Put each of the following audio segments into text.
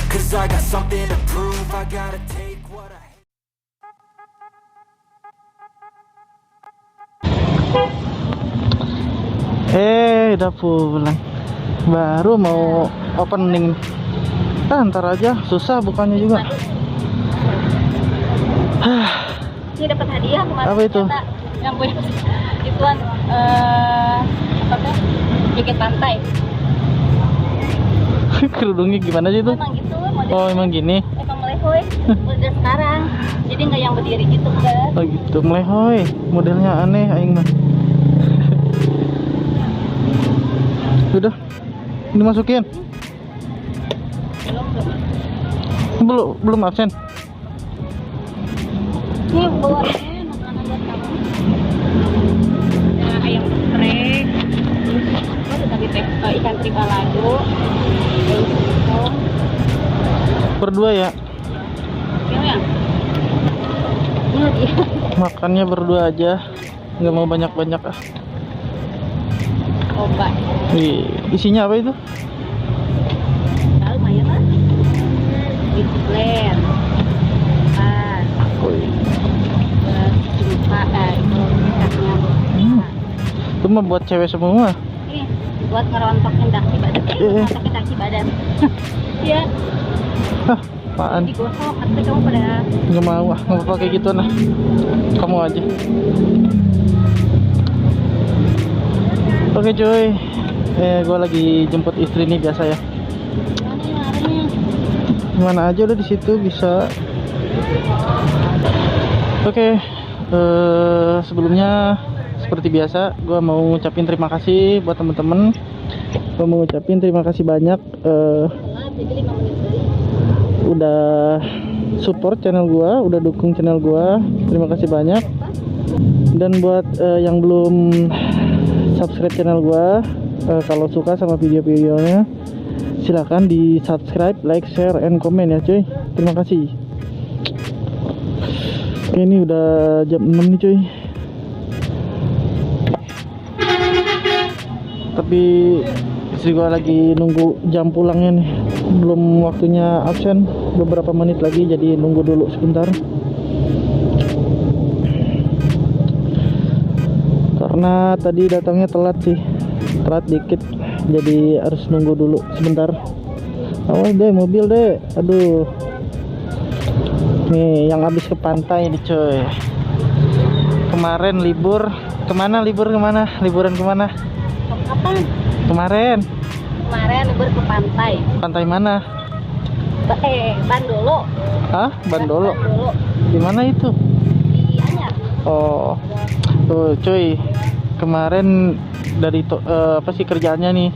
'cause I got something to prove. I gotta take what I Udah pulang. Baru mau opening. Ntar aja, susah bukannya juga. Ini dapat hadiah kemarin. Apa itu? Ternyata yang punya ituan apa tuh? Jaket pantai. Kerudungnya gimana sih itu? Emang gitu modelnya. Oh, emang gini. Emang melehoy. Udah sekarang. Jadi nggak yang berdiri gitu kan. Oh gitu, melehoy. Modelnya aneh aing mah. Udah. Dimasukin. Belum absen. Ini bawa makanan buat kamu. Ada ayam geprek. Ada tadi teh ikan teri balado. Berdua ya. Ya. Ini lagi. Makannya berdua aja. Nggak mau banyak-banyak ah. Obat. Isinya apa itu? Tahu lumayan lah. Bitblend. Itu mah buat cewek semua. Ini buat ngerontokin daki badan. Ngerontokin daki badan. Iya. Hah, apaan? Digosok, tapi kamu pada Nggak mau ah, nggak pakai gitu nah. Kamu aja. Oke cuy. Gue lagi jemput istri nih biasa ya. Mana aja udah di situ bisa. Oke. Sebelumnya seperti biasa, gue mau ngucapin terima kasih buat temen-temen. Gue mau ngucapin terima kasih banyak udah support channel gue, udah dukung channel gue. Terima kasih banyak. Dan buat yang belum subscribe channel gue, kalau suka sama video-videonya, silahkan di subscribe, like, share, and comment ya cuy. Terima kasih. Oke, ini udah jam 6 nih cuy. Tapi istri gua lagi nunggu jam pulangnya nih. Belum waktunya absen, beberapa menit lagi, jadi nunggu dulu sebentar. Karena tadi datangnya telat sih, telat dikit, jadi harus nunggu dulu sebentar. Awas deh mobil deh, aduh. Nih yang habis ke pantai nih coy. Kemarin libur kemana? Liburan kemana? kapan? Kemarin Libur ke pantai. Pantai mana? Bandolo. Hah? Bandolo? Bandolo. Di mana itu? Di Anyar. Oh, tuh cuy. Kemarin dari apa sih kerjaannya nih?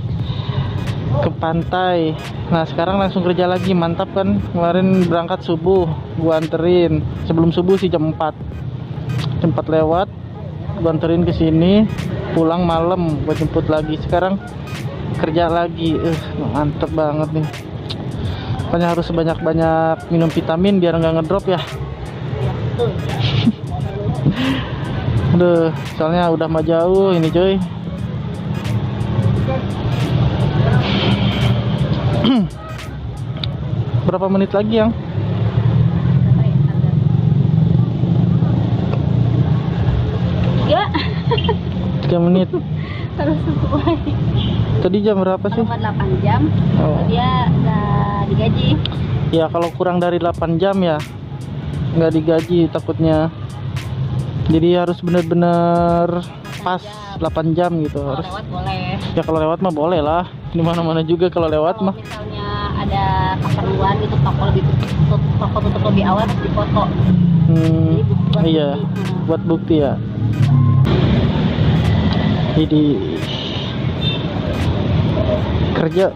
Ke pantai. Nah sekarang langsung kerja lagi, mantap kan? Kemarin berangkat subuh, gua anterin. Sebelum subuh sih jam 4 lewat, gua anterin ke sini. Pulang malam, gua jemput lagi. Sekarang kerja lagi. Mantep banget nih. Makanya harus banyak-banyak minum vitamin biar nggak ngedrop ya. Aduh, soalnya udah mah jauh ini cuy. Berapa menit lagi yang? 3 menit. Terus sesuai. Tadi jam berapa sih? 8 jam. Oh. Dia nggak digaji. Ya kalau kurang dari 8 jam ya nggak digaji takutnya. Jadi harus bener-bener pas 8 jam gitu. Kalau Harus. lewat boleh. Ya kalau lewat mah boleh lah. Di mana-mana juga kalau lewat Kalau mah. misalnya ada keperluan gitu, toko tutup lebih awal harus dipoto. Iya, buat bukti ya. Jadi kerja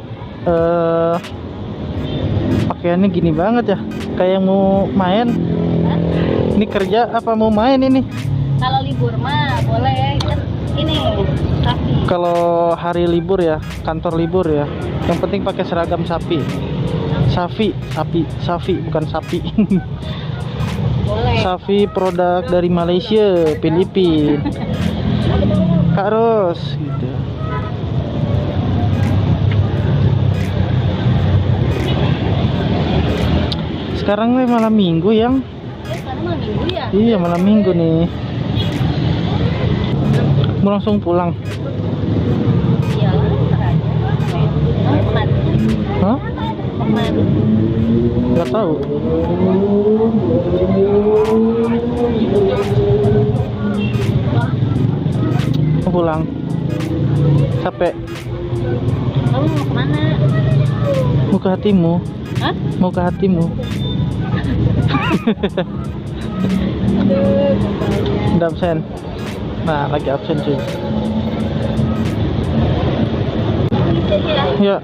pakaiannya gini banget ya, kayak mau main. Ini kerja apa mau main ini? Kalau libur mah boleh kan ini sapi. Kalau hari libur ya, kantor libur ya, yang penting pakai seragam sapi bukan sapi. Boleh. Sapi produk dari Malaysia, Filipina. Kak Ros gitu. Sekarang nih malam minggu yang. Sekarang malam minggu ya? Iya malam minggu nih. Mau langsung pulang. Iya, ntar aja. Mau kemana? Hah? Mau kemana? Gak tahu. Mau pulang. Capek. Kamu mau kemana? Mau ke hatimu. Hah? Mau ke hatimu. Udah absen. Nah, lagi absen cuy. Ya.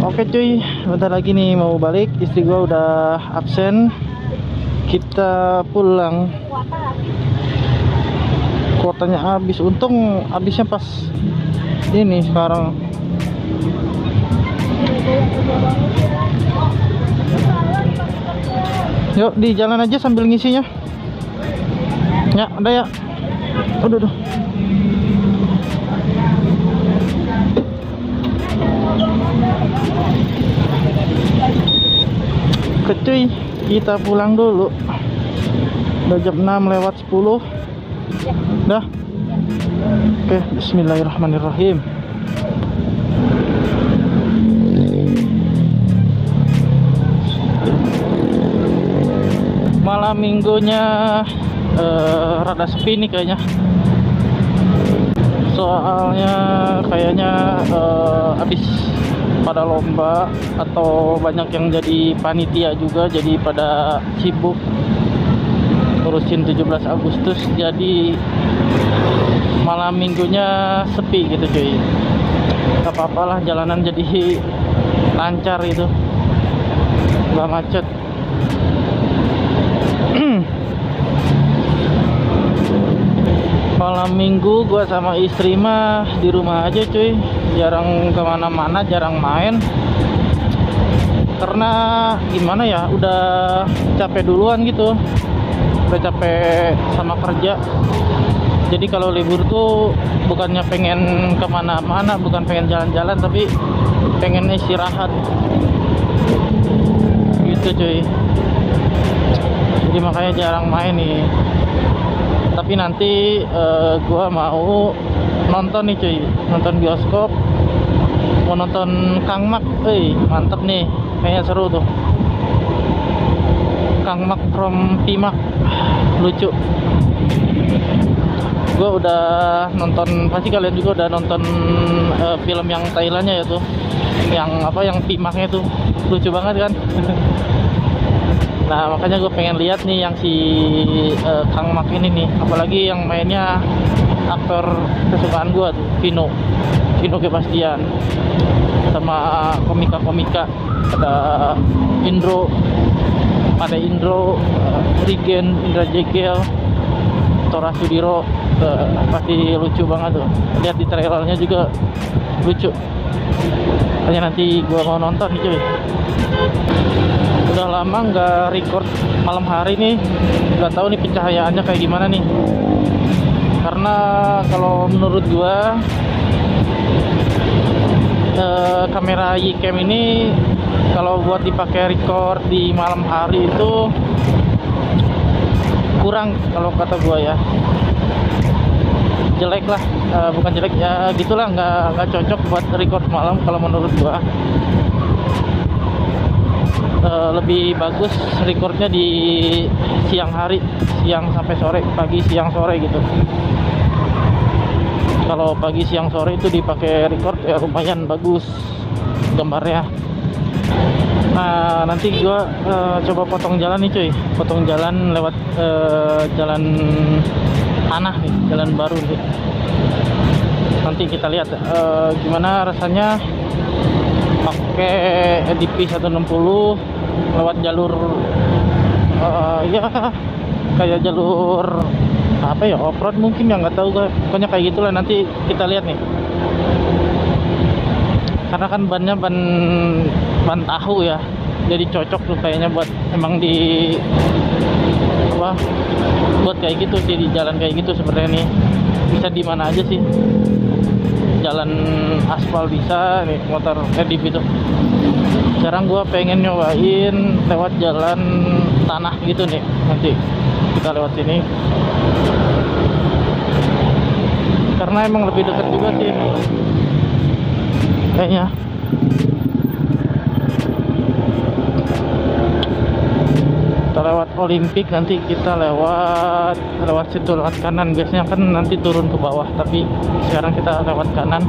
Oke cuy, bentar lagi nih mau balik. Istri gua udah absen. Kita pulang. Kuotanya habis. Untung habisnya pas ini sekarang. Yuk di jalan aja sambil ngisinya. Ya, udah ya. Udah. Kecuy, kita pulang dulu. Udah jam 6 lewat 10. Dah. Oke, bismillahirrahmanirrahim. Malam minggunya rada sepi nih kayaknya. Soalnya kayaknya habis pada lomba atau banyak yang jadi panitia juga, jadi pada sibuk ngurusin 17 Agustus, jadi malam minggunya sepi gitu cuy. Gak apa-apa lah, jalanan jadi lancar itu, gak macet. Malam minggu gua sama istri mah di rumah aja cuy, jarang kemana-mana, jarang main. Karena gimana ya, udah capek duluan gitu, udah capek sama kerja. Jadi kalau libur tuh bukannya pengen kemana-mana, bukan pengen jalan-jalan, tapi pengen istirahat gitu cuy. Jadi makanya jarang main nih. Tapi nanti gua mau nonton nih cuy, nonton bioskop, mau nonton Kang Mak. Mantep nih, kayaknya seru tuh. Kang Mak from Pimak, lucu. Gua udah nonton, pasti kalian juga udah nonton film yang Thailandnya ya tuh, yang apa, yang Pimaknya tuh lucu banget kan. Nah makanya gue pengen lihat nih yang si Kang Mak ini nih, apalagi yang mainnya aktor kesukaan gue tuh, Vino Gebastian, sama komika-komika, ada Indro, Rigen, Indra Jekyll, Tora Sudiro, pasti lucu banget tuh. Lihat di trailernya juga lucu. Makanya nanti gue mau nonton nih cuy. Udah lama nggak record malam hari nih, nggak tahu nih pencahayaannya kayak gimana nih. Karena kalau menurut gua kamera Ycam ini kalau buat dipakai record di malam hari itu kurang, kalau kata gua ya. Jelek lah, bukan jelek ya, gitulah, nggak cocok buat record malam kalau menurut gua. Lebih bagus recordnya di siang hari, siang sampai sore, pagi siang sore gitu. Kalau pagi siang sore itu dipakai record ya lumayan bagus gambarnya. Nah nanti gua coba potong jalan nih cuy, potong jalan lewat jalan tanah nih, jalan baru nih. Nanti kita lihat gimana rasanya pakai EDP 160 lewat jalur ya kayak jalur apa ya, off-road mungkin ya, nggak tahu gue, pokoknya kayak gitulah. Nanti kita lihat nih, karena kan bannya ban tahu ya, jadi cocok tuh kayaknya buat emang di apa, buat kayak gitu sih, di jalan kayak gitu sebenarnya nih. Bisa di mana aja sih, jalan aspal bisa nih motor EDP itu. Sekarang gua pengen nyobain lewat jalan tanah gitu nih. Nanti kita lewat sini. Karena emang lebih dekat juga sih. Kayaknya. Kita lewat Olimpik, nanti kita lewat situ, lewat kanan. Biasanya kan nanti turun ke bawah, tapi sekarang kita lewat kanan.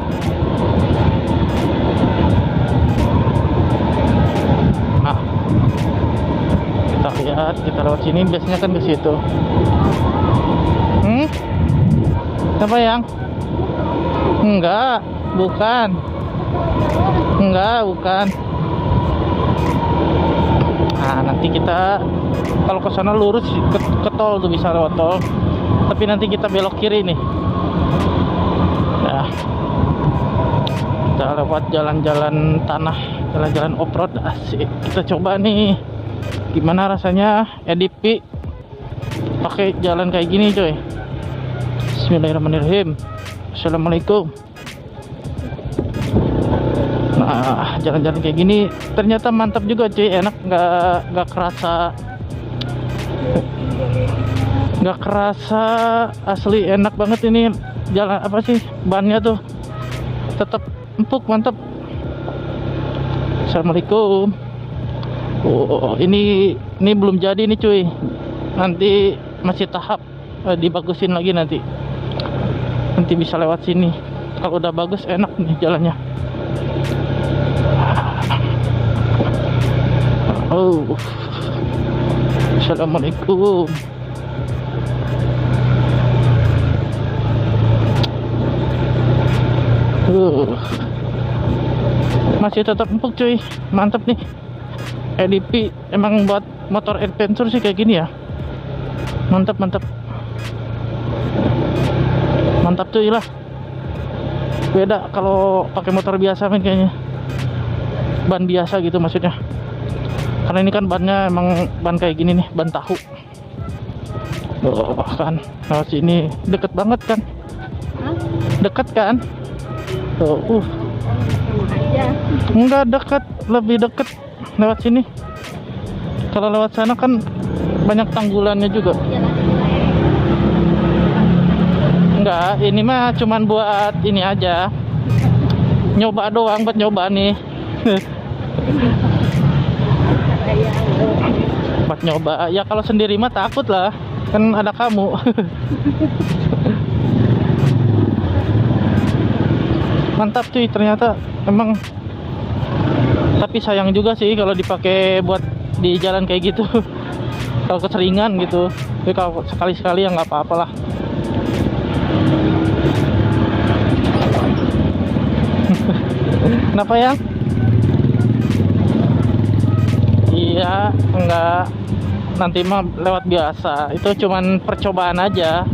Nah, kita lihat, kita lewat sini. Biasanya kan ke situ. Apa yang? Enggak, bukan. Nah, nanti kita kalau ke sana lurus ke tol tuh, bisa lewat tol. Tapi nanti kita belok kiri nih. Ya. Kita lewat jalan-jalan tanah, jalan-jalan off-road asik. Kita coba nih gimana rasanya EDP pakai jalan kayak gini, coy. Bismillahirrahmanirrahim. Assalamualaikum. Nah, jalan-jalan kayak gini ternyata mantap juga, cuy. Enak, nggak kerasa, asli enak banget ini. Jalan apa sih, bannya tuh tetap empuk, mantap. Assalamualaikum. Oh, ini belum jadi nih, cuy. Nanti masih tahap dibagusin lagi nanti bisa lewat sini. Kalau udah bagus, enak nih jalannya. Oh, assalamualaikum. Masih tetap empuk, cuy. Mantap nih. EDP emang buat motor adventure sih kayak gini ya. Mantap cuy lah. Beda kalau pakai motor biasa kan, kayaknya ban biasa gitu maksudnya. Karena ini kan bannya emang ban kayak gini nih, ban tahu. Oh, kan lewat sini deket banget kan? Deket kan? Tuh, enggak dekat, lebih deket lewat sini. Kalau lewat sana kan banyak tanggulannya juga. Enggak, ini mah cuman buat ini aja. Nyoba doang, buat nyoba nih. Buat nyoba. Ya kalau sendiri mah takut lah. Kan ada kamu. Mantap cuy, ternyata emang. Tapi sayang juga sih kalau dipakai buat di jalan kayak gitu. Kalau keseringan gitu. Tapi kalau sekali-sekali ya nggak apa-apalah. Kenapa ya? Iya, enggak. Nanti mah lewat biasa. Itu cuman percobaan aja.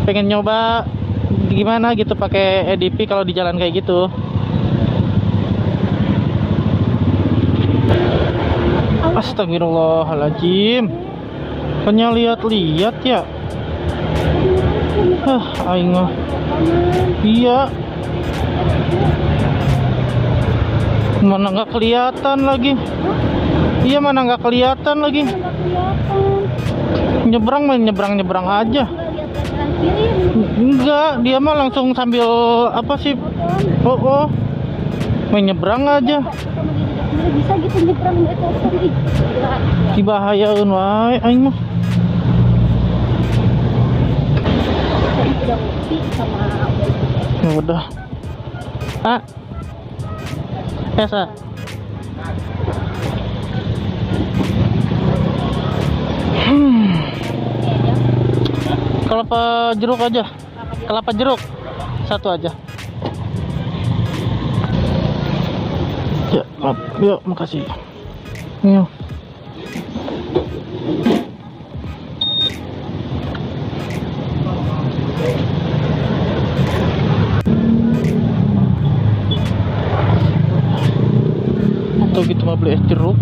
Pengen nyoba gimana gitu pakai EDP kalau di jalan kayak gitu. Astagfirullahaladzim. Hanya lihat-lihat ya. Aing mah. Iya. Mana nggak kelihatan lagi? Iya, mana nggak kelihatan lagi? Nyebrang main nyebrang aja. Enggak, dia mah langsung sambil apa sih? Oh, main nyebrang aja. Bisa gitu nyebrang itu. Dibahayakeun wae aing mah. Ya udah. Esa. Kelapa jeruk aja. Kelapa jeruk. Satu aja. Ya, maaf. Yuk, makasih. Yuk. Atau gitu mah beli es jeruk.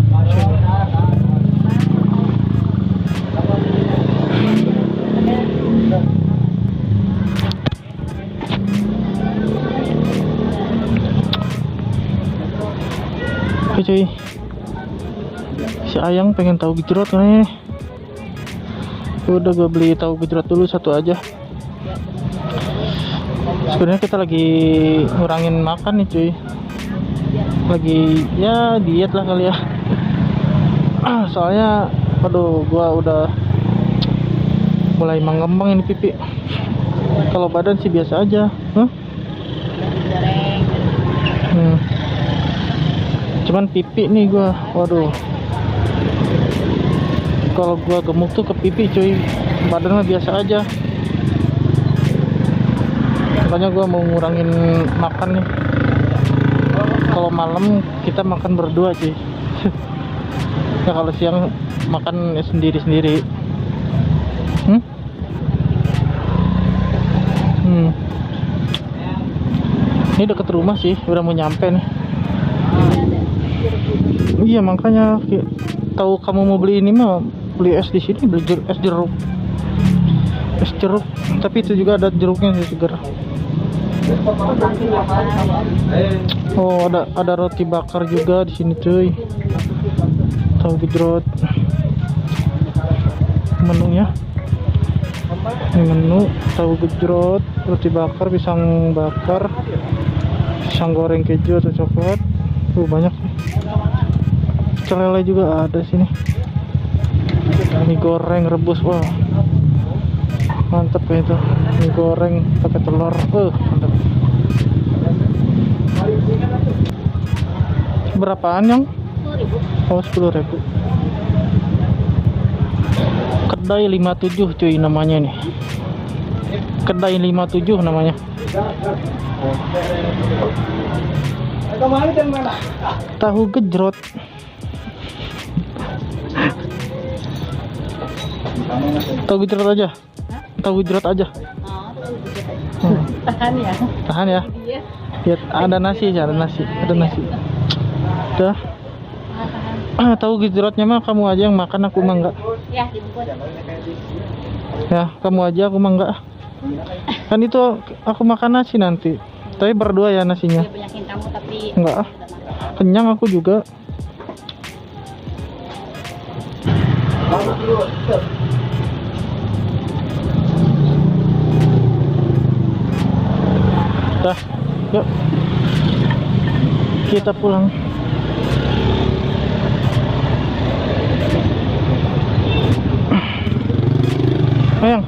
Si Ayang pengen tahu gejrot nih. Udah gue beli tahu gejrot dulu satu aja. Sebenarnya kita lagi ngurangin makan nih cuy. Lagi ya diet lah kali ya. Soalnya aduh gua udah mulai mengembang ini pipi. Kalau badan sih biasa aja. Cuman pipi nih gua, waduh. Kalau gua gemuk tuh ke pipi cuy, badan mah biasa aja. Makanya gua mau ngurangin makan nih. Kalau malam kita makan berdua cuy. Ya kalau siang makan sendiri-sendiri. Ini deket rumah sih, udah mau nyampe nih. Iya makanya tahu kamu mau beli ini mah beli es di sini, beli es jeruk. Es jeruk, tapi itu juga ada jeruknya sih segar. Oh, ada roti bakar juga di sini cuy. Tahu gejrot. Menunya. Ini menu tahu gejrot, roti bakar, pisang bakar, pisang goreng keju atau coklat. Banyak nih. Pecel lele juga ada sini. Mie goreng rebus, wah mantep ya itu. Mie goreng pakai telur, mantap. Berapaan yang? 10.000. Oh 10.000. Kedai 57 cuy namanya nih. Kedai 57 namanya. Tahu gejrot. Tahu gejrot aja. Tahu gejrot aja. Tahan ya. Tahan ya. Lihat ada nasi aja, ada nasi. Udah. Tahu gejrotnya mah kamu aja yang makan, aku mah enggak. Ya, dibungkus. Ya, kamu aja, aku mah enggak. Kan itu aku makan nasi nanti. Tapi berdua ya nasinya. Dia banyakin kamu tapi Enggak ah. Kenyang aku juga. Dah, yuk. Kita pulang. Ayang.